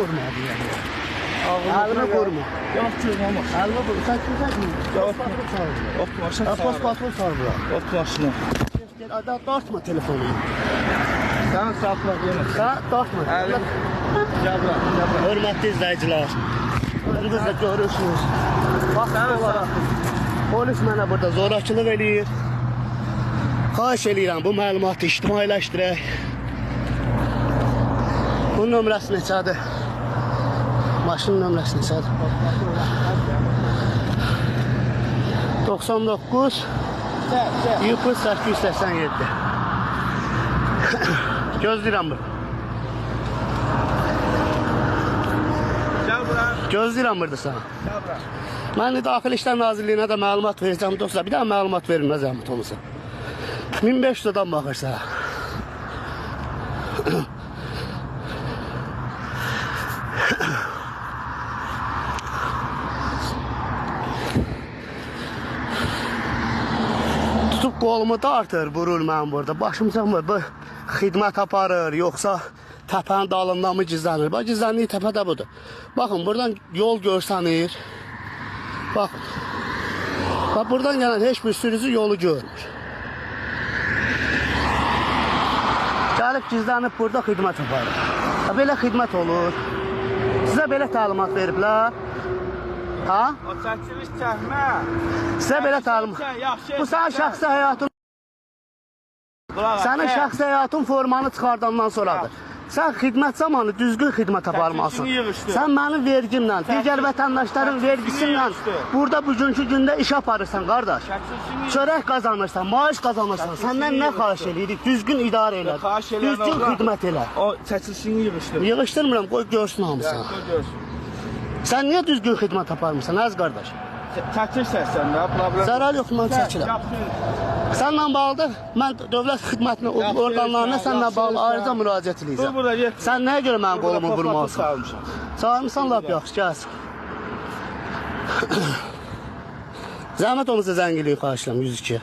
vurmadı yani. Ağlını vurma. Yox ki, olmaz. Ağlını vurma. Sen kimsən? Post patrol çağırır. Ot maşın Post patrol çağırır. Ot maşını. Adam dartma telefonu. Sen saatler yemez. Sen dartma. Cabra. Hörmətli izləyicilər. Siz də görürsünüz. Bax, polis mənə burada zorakılıq eləyir. Xahiş eləyirəm bu məlumatı ictimailəşdirək. Bunun nömrəsi neçədir? Maşının nömrəsi neçədir? 99 887. Gözləyirəm bunu. Gözləyirəm burada sana. Mən Daxili İşlər Nazirliyinə də məlumat verəcəm dostlar. Bir daha məlumat verin, nə zəhmət olursa. 1500 adam baxırsa. Tutub qolumu dartır, vurur mən burada. Başımca mı bu xidmət aparır, yoxsa təpənin dalından mı gizlənir? Bax, gizləndiyi təpə də budur. Baxın, buradan yol görsənir. Baxın. Bax, buradan gələn heç bir sürücü yolu görmür. Gəlib gizlənib burada xidmət aparır. Belə xidmət olur. Sizə belə təlimat veriblər. Ha? O çəkiliş çəkmə. Sizə belə təlimat. Bu sənin şəxsi həyatın. Sənin şəxsi həyatın formanı çıxardandan sonradır. Sən xidmət zamanı düzgün xidmət aparmalısın. Sən mənim vergimlə, digər vətəndaşların vergisinlə burada bugünkü gündə iş aparırsan, qardaş. Çörək qazanırsan, maaş qazanırsan. Səndən nə xahiş edirik? Düzgün idarə elə, düzgün xidmət elə. O çəkilişini yığışdır. Yığışdırmıram, qoy görsün hamısı. Sən niyə düzgün xidmət aparmırsan, əz qardaş? Çəkirsən sən də, problem. Zərər yox, mən çəkirəm. Sənlə bağlıdır, mən dövlət xidmətinin orqanlarına sənlə bağlı ayrıca müraciət edəcəm. Sən nəyə görə mənim qolumu vurmalısın? Çağırmışsan, lap yaxşı, gəlsin. Zəhmət olmasa zəngiliyi xahişləm, 102.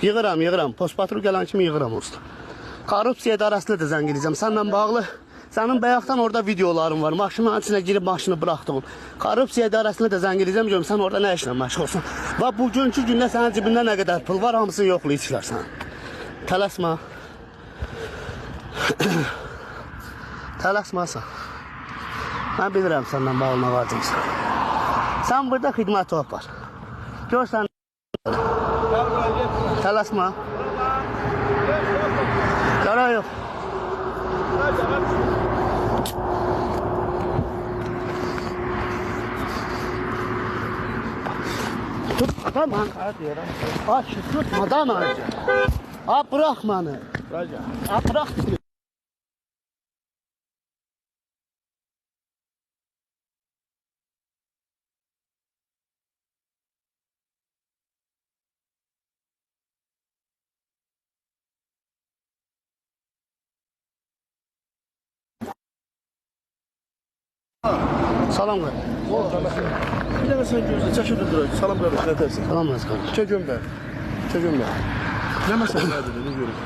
Yığıram, post patrol gələn kimi yığıram usta. Korrupsiya idarəsinə də zəng edəcəm, sənlə bağlı. Sənin bayaqdan orada videoların var, maşının içinə girib maşını bıraxdın. Korrupsiya idarəsinə də zəng edəcəm, görüm sən orada nə işlə məşğulsun. Və bugünkü gündə sənin cibində nə qədər pul var, hamısını yoxlayırlar sən. Tələsmə. Tələsməsən. Mən bilirəm səndən bağlı nə vacibsən. Sən burada xidməti apar. Gör sən. Tələsmə. Yara yox. Tutma mən. Aç, tutmadan önce. Ha, bırak beni. Ha, bırak. Salam qardaş. Bir dəfə sən gözlə, çəkildir duraq. Salam qardaş, nə tərsən? Salam az qardaş. Çəkilmə. Nə məsələdir, nə görürsən?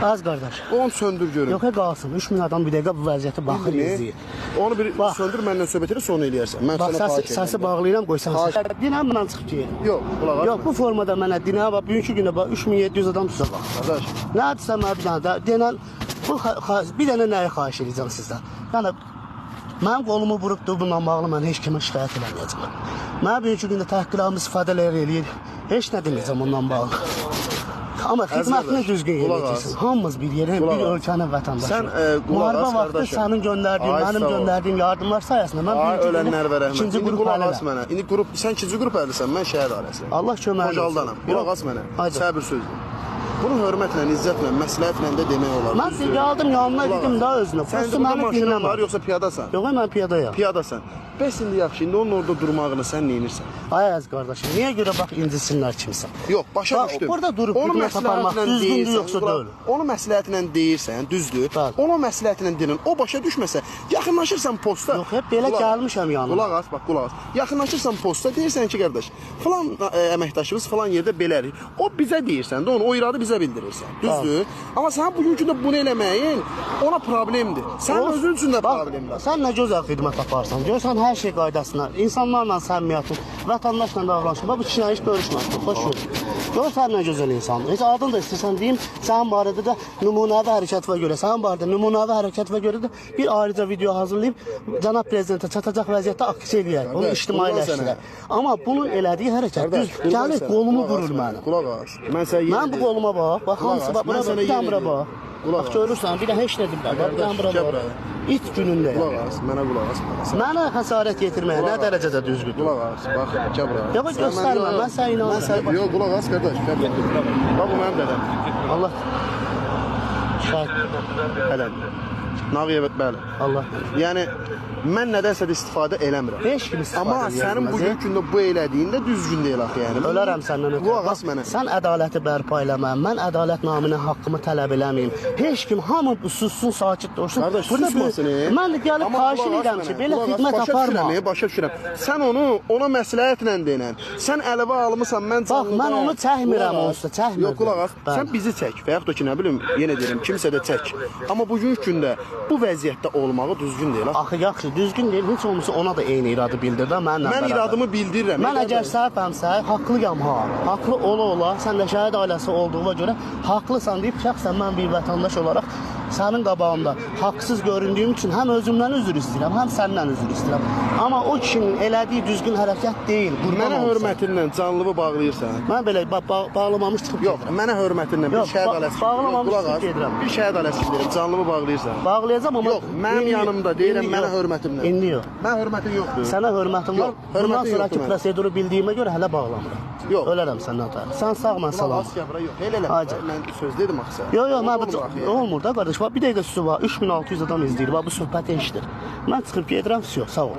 Az qardaş. Onu söndür görüm. Yox, qalsın. 3000 adam bir dəqiqə bu vəziyyətə baxır, izləyir. Onu bir söndür, məndən söhbət elə, sonra eləyərsən. Mən bax, səsi bağlayıram, qoysan. Dinə mənə çıxıb ki. Yox, qulaq as. Yox, bu formada mənə dinə, bax, bugünkü gündə 3700 adam tuza bax. Qardaş. Nədirsə mənə bir dənə, denən, bir dənə nəyi xahiş edəcəm sizdən? Yəni, mənim qolumu vurubdur, bununla bağlı mən heç kimə şikayət eləməyəcəm. Mənə bugünkü gündə təhqiqlərimiz ifadələr eləyir, heç nə deməyəcəm ondan bağlı. Amma xidmətini düzgün eləyəcəksin. Hamımız bir yerin, bir ölkənin vətəndaşı. Sən qulaq as, qardaşım. Sənin göndərdiyin, mənim göndərdiyim yardımlar sayəsində mən ölənlər və rəhmət. İkinci qrup mənə. İndi qrup, sən ikinci qrup əllisən, mən şəhər ailəsiyəm. Allah köməyini. Qocaldanam. Qulaq as mənə. Səbir sözdür. Bunu hörmətlə, izzətlə, məsləhətlə də demək olar. Mən gəldim yanına dedim da özünə. Sən də burada maşının var, yoxsa piyadasan? Yox, mən piyadayam. Piyadasan. Bəs indi yaxşı, indi onun orada durmağını sən neyinirsən? Ay əziz qardaşım, niyə görə bax incisinlər kimsə? Yox, başa Bax, düşdüm. orada durub Onu hikmət aparmaq məsləhətlə düzgündür deyirsən, yoxsa deyil? Onu məsləhətlə deyirsən, düzdür. Bəli. Onu məsləhətlə deyirsən, o başa düşməsə, yaxınlaşırsan posta. Yox, hep belə gəlmişəm yanına. Qulaq as, bax, qulaq as. Yaxınlaşırsan posta, deyirsən ki, qardaş, falan əməkdaşımız falan yerdə belərik. O bizə deyirsən də onu, o iradı bizə bildirirsən. Düzdür? Amma sən bugünkü də bunu eləməyin, ona problemdir. Sən özün üçün də problemdir. Sən nə gözəl xidmət aparsan. Görsən hər şey qaydasına, insanlarla səmimiyyətin, vətəndaşla davranışın. Bax bu kişilə heç görüşməsin. Xoş gördük. Görsən nə gözəl insandır. Heç adın da istəsən deyim, sənin barədə də nümunəvi hərəkətvə görə, sənin barədə nümunəvi hərəkətvə görə də bir ayrıca video hazırlayıb cənab prezidentə çatacaq vəziyyətdə aksiya eləyək. Onu ictimailəşdirək. Amma bunun elədiyi hərəkət düz gəlir qolumu vurur məni. Qulaq as. Mən bu qoluma bax. Bax hamısı bax bura bax, bir dənə bura bax. Bax görürsən, bir də heç nə deyiblər. Bax bir dənə bura bax. İt günündə. Qulaq as, mənə qulaq as. Mənə xəsarət yetirməyə nə dərəcədə düzgündür? Qulaq as, bax, gəl bura. Ya bax göstərmə, mən sənə inanıram. Yox, qulaq as qardaş, gəl bura. Bax bu mənim dədəm. Allah. Şahid. Dədəm. Nağiyevət bəli. Allah. Yəni mən nədənsə də istifadə eləmirəm. Heç kim istifadə Amma sənin bugünkü gündə bu elədiyində düzgün deyil axı yəni. Ölərəm səndən ötürü. Qulaq as mənə. Sən ədaləti bərpa eləməm, mən ədalət naminə haqqımı tələb eləməyim. Heç kim hamı sussun, sakit dursun. Qardaş, susmasın. Mən də gəlib xahiş edirəm ki, belə xidmət aparma. Başa düşürəm. Sən ona məsləhətlə denən. Sən əlavə almısan, mən canlıda. Bax, mən onu çəkmirəm onsuz, çəkmirəm. Yox, qulaq as. Sən bizi çək və yaxud da ki, nə bilim, yenə deyirəm, kimsə də çək. Amma bugünkü gündə bu vəziyyətdə olmağı düzgün deyil. Axı yaxşı, düzgün deyil. Heç olmasa ona da eyni iradı bildir də mənlə bərabər. Mən iradımı bildirirəm. Mən əgər səhvəmsə, haqlıyam ha. Haqlı ola, sən də şəhid ailəsi olduğuna görə haqlısan deyib şəxsən mən bir vətəndaş olaraq sənin qabağında haqsız göründüyüm üçün həm özümdən üzr istəyirəm, həm səndən üzr istəyirəm. Amma o kişinin elədiyi düzgün hərəkət deyil. Mənə hörmətinlə canlımı bağlayırsan. Mən belə bağlamamış çıxıb yox, mənə hörmətinlə bir şəhid ailəsi. Bağlamamış çıxıb gedirəm. Bir şəhid ailəsi deyirəm, canlımı bağlayırsan. Bağlayacağam amma yox, mənim yanımda deyirəm mənə hörmətimlə. İndi yox. Mən hörmətin yoxdur. Sənə hörmətim var. Bundan sonraki proseduru bildiyimə görə hələ bağlamıram. Yox. Ölərəm səndən ötürü. Sən sağ, mən salam. Yox, elə. Mən söz dedim axı sən. Yox, mən olmur da qardaş. Bir dəqiqə su var. 3600 adam izləyir. Bu söhbəti eşidir. Mən çıxıb gedirəm, sağ ol.